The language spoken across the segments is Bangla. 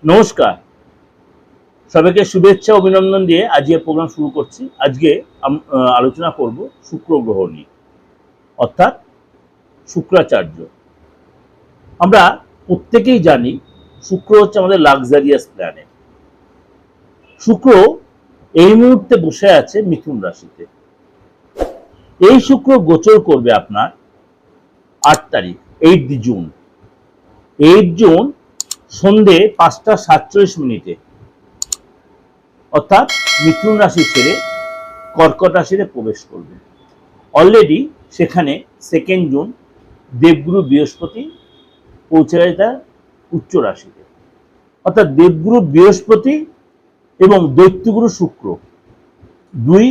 নমস্কার, সবাইকে শুভেচ্ছা অভিনন্দন দিয়ে আজকের প্রোগ্রাম শুরু করছি। আজকে আলোচনা করব শুক্র গ্রহ নিয়ে, অর্থাৎ শুক্রাচার্য। আমরা প্রত্যেকেই জানি শুক্র হচ্ছে আমাদের লাক্সারিয়াস প্ল্যানেট। শুক্র এই মুহূর্তে বসে আছে মিথুন রাশিতে। এই শুক্র গোচর করবে আপনার 8 তারিখ, 8 জুন। 8 জুন সন্ধে 5টা 47 মিনিটে, অর্থাৎ মিথুন রাশি ছেড়ে কর্কট রাশিতে প্রবেশ করবে। অলরেডি সেখানে 2 জুন দেবগুরু বৃহস্পতি পৌঁছে গেছে তার উচ্চ রাশিতে, অর্থাৎ দেবগুরু বৃহস্পতি এবং দৈত্যগুরু শুক্র দুই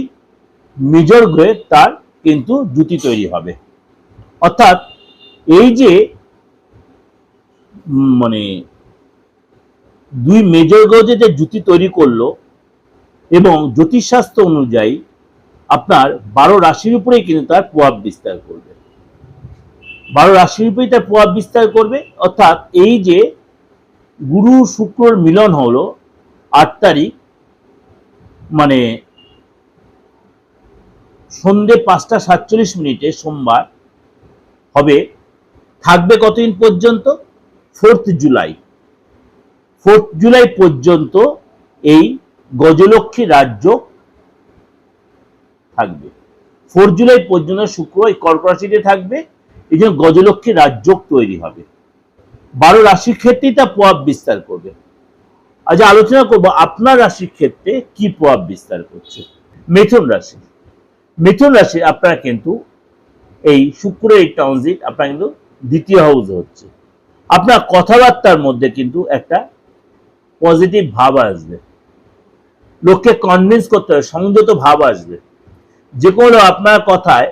মেজর গ্রহে তার কিন্তু জুতি তৈরি হবে। অর্থাৎ এই যে মানে দুই মেজর গ্রহ যে জুতি তৈরি করলো, এবং জ্যোতিষশাস্ত্র অনুযায়ী আপনার 12 রাশির উপরেই কিন্তু তার প্রভাব বিস্তার করবে। 12 রাশির উপরেই তার প্রভাব বিস্তার করবে। অর্থাৎ এই যে গুরু শুক্রর মিলন হলো 8 তারিখ, মানে সন্ধে 5টা 47 মিনিটে সোমবার হবে, থাকবে কতদিন পর্যন্ত? 4 জুলাই। 4 জুলাই পর্যন্ত এই গজলক্ষ্মী রাজ্য থাকবে। 4 জুলাই পর্যন্ত শুক্র এই কর্কট রাশিতে থাকবে, এই জন্য গজলক্ষ্মী রাজ্য তৈরি হবে। 12 রাশির ক্ষেত্রেই তা প্রভাব বিস্তার করবে। আজ আলোচনা করব আপনার রাশির ক্ষেত্রে কি প্রভাব বিস্তার করছে। মিথুন রাশি। মিথুন রাশি আপনারা কিন্তু এই শুক্রের এই ট্রানজিট আপনার কিন্তু দ্বিতীয় হাউসে হচ্ছে। আপনার কথাবার্তার মধ্যে কিন্তু একটা পজিটিভ ভাব আসবে, লোককে কনভিন্স করতে হবে, সংযত ভাব আসবে। যে কোনো আপনার কথায়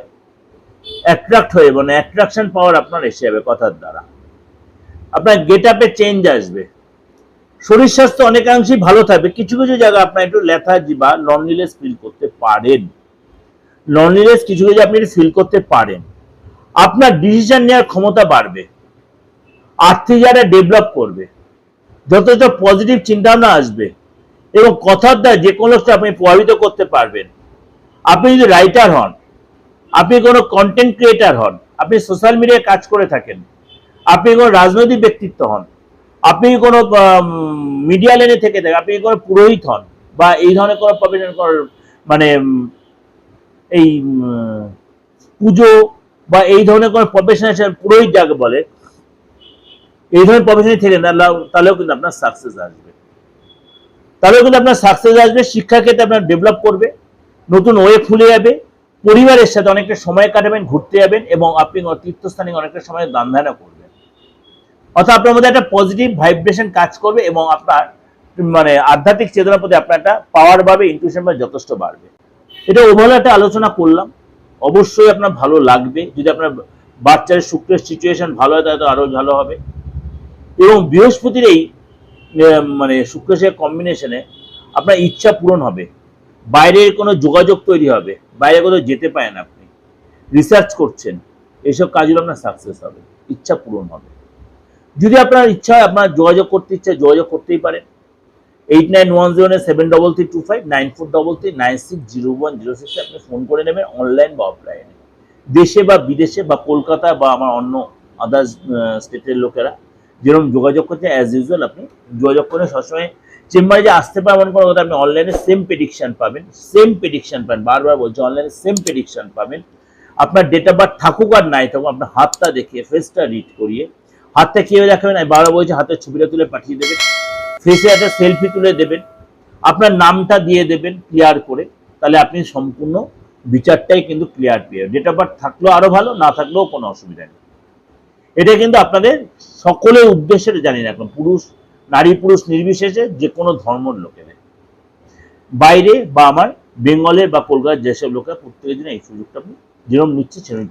অ্যাট্রাক্ট হয়ে, মানে অ্যাট্রাকশন পাওয়ার আপনার এসে যাবে কথার দ্বারা। আপনার গেট আপে চেঞ্জ আসবে। শরীর স্বাস্থ্য অনেকাংশেই ভালো থাকবে। কিছু কিছু জায়গায় আপনার একটু লেথার্জি বা লনলিনেস ফিল করতে পারেন। লনলিনেস কিছু কিছু আপনি ফিল করতে পারেন। আপনার ডিসিশন নেওয়ার ক্ষমতা বাড়বে। আর্থিক জায়গাটা ডেভেলপ করবে। যথেষ্ট পজিটিভ চিন্তাভাবনা আসবে এবং কথার দ্বারা যে কোনো আপনি প্রভাবিত করতে পারবেন। আপনি যদি রাইটার হন, আপনি কোনো কন্টেন্ট ক্রিয়েটার হন, আপনি সোশ্যাল মিডিয়ায় কাজ করে থাকেন, আপনি কোনো রাজনৈতিক ব্যক্তিত্ব হন, আপনি কোনো মিডিয়া লাইনে থেকে থাকেন, আপনি কোনো পুরোহিত হন বা এই ধরনের কোনো প্রফেশন, মানে এই পুজো বা এই ধরনের কোনো প্রফেশন, পুরোহিত যাকে বলে, এই ধরনের প্রফেশনে থেকে তাহলেও কিন্তু আপনার সাকসেস আসবে। শিক্ষার ক্ষেত্রে আপনার ডেভেলপ করবে, নতুন ওয়ে খুলে যাবে, পরিবারের সাথে অনেকটা সময় কাটাবেন, ঘুরতে যাবেন এবং আপনি তীর্থস্থানে অনেকটা সময় দান ধ্যান করবেন। অর্থাৎ আপনার মধ্যে একটা পজিটিভ ভাইব্রেশন কাজ করবে এবং আপনার মানে আধ্যাত্মিক চেতনার প্রতি আপনার একটা পাওয়ার পাবে, ইনটিউশন পাবে, যথেষ্ট বাড়বে। এটা ওভারঅল একটা আলোচনা করলাম। অবশ্যই আপনার ভালো লাগবে। যদি আপনার বাচ্চার শুক্রের সিচুয়েশন ভালো হয় তাহলে তো আরো ভালো হবে। এবং বৃহস্পতির এই মানে শুক্রের সাথে কম্বিনেশনে আপনার ইচ্ছা পূরণ হবে, বাইরের কোনো যোগাযোগ তৈরি হবে, বাইরে কোথাও যেতে পারেন, আপনি রিসার্চ করছেন, এইসব কাজগুলো আপনার সাকসেস হবে, ইচ্ছা পূরণ হবে। যদি আপনার ইচ্ছা হয়, আপনার যোগাযোগ করতে ইচ্ছা, যোগাযোগ করতেই পারেন। 89107324339433960106 আপনি ফোন করে নেবেন, অনলাইন বা অফলাইনে, দেশে বা বিদেশে বা কলকাতা বা আমার অন্য আদার্স স্টেটের লোকেরা যেরকম যোগাযোগ করছে অ্যাজ ইউজুয়াল আপনি যোগাযোগ করে সবসময় চেম্বারে যে আসতে পারে এমন কোনো কথা। আপনি অনলাইনে সেম প্রেডিকশন পাবেন, বারবার বলছি, অনলাইনে সেম প্রেডিকশন পাবেন। আপনার ডেট অফ বার্থ থাকুক আর নাই থাকুক, আপনার হাতটা দেখিয়ে, ফেসটা রিড করিয়ে, হাতটা কিভাবে দেখাবেন আমি বারবার বলছি, হাতের ছবিটা তুলে পাঠিয়ে দেবেন, ফেসে একটা সেলফি তুলে দেবেন, আপনার নামটা দিয়ে দেবেন ক্লিয়ার করে, তাহলে আপনি সম্পূর্ণ বিচারটাই কিন্তু ক্লিয়ার পেয়ে। ডেট অফ বার্থ থাকলেও আরো ভালো, না থাকলেও কোনো অসুবিধা নেই। এটা কিন্তু আপনাদের সকলের উদ্দেশ্যে জানি না, এখন পুরুষ নারী পুরুষ নির্বিশেষে যে কোনো ধর্মের লোকেদের, বাইরে বা আমার বেঙ্গলের বা কলকাতার যেসব লোকেরা প্রত্যেকের জন্য এই সুযোগটা আপনি যেরকম নিচ্ছে সেরকম